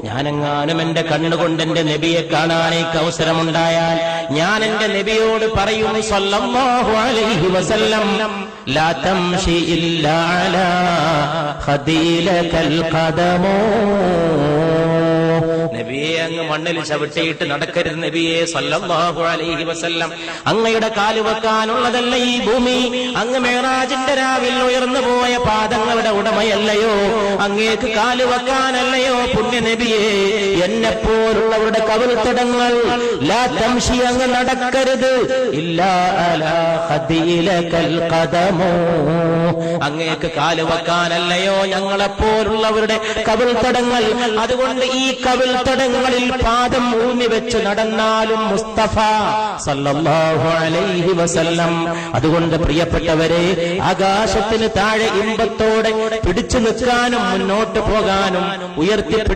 ഞാനെങ്ങാനും എന്റെ കണ്ണുകൊണ്ട് എന്റെ നബിയെ കാണാനേക്ക് അവസരമുണ്ടായാൽ ഞാൻ എന്റെ നബിയോട് പറയും സല്ലല്ലാഹു അലൈഹി വസല്ലം ലാ തംശി ഇല്ലാ അലാ ഖദീലകൽ ഖദമോ, നബിയെ അങ്ങ് മണ്ണിൽ ചവിട്ടിയിട്ട് നടക്കരുത് നബിയെ സല്ലല്ലാഹു അലൈഹി വസല്ലം. അങ്ങയുടെ കാല് വെക്കാനുള്ളതല്ല ഈ ഭൂമി. അങ്ങ് മേറാജിന്റെ രാവിൽ ഉയർന്നു പോയ പാദങ്ങളുടെ ഉടമയല്ലയോ? അങ്ങേക്ക് കാല് വെക്കാനല്ലയോ പുണ്യ നബിയെ? എന്നെപ്പോലുള്ളവരുടെ കവിൾത്തടങ്ങൾ ലാ തംശി, അങ്ങ് നടക്കരുത് ഇല്ലാ അലാ ഖദീലകൽ ഖദമോ, അങ്ങേക്ക് കാല് വെക്കാനല്ലയോ ഞങ്ങളെപ്പോലുള്ളവരുടെ കവിൾത്തടങ്ങൾ. അതുകൊണ്ട് ഈ കവിൾത്തടങ്ങളിൽ പാദം ഊന്നി വെച്ച് നടന്നാലും മുസ്തഫ സല്ലല്ലാഹു അലൈഹി വസല്ലം. അതുകൊണ്ട് പ്രിയപ്പെട്ടവരെ, ആകാശത്തിന് താഴെ ഇമ്പത്തോടെ പിടിച്ചു നിൽക്കാനും മുന്നോട്ട് പോകാനും ഉയർത്തി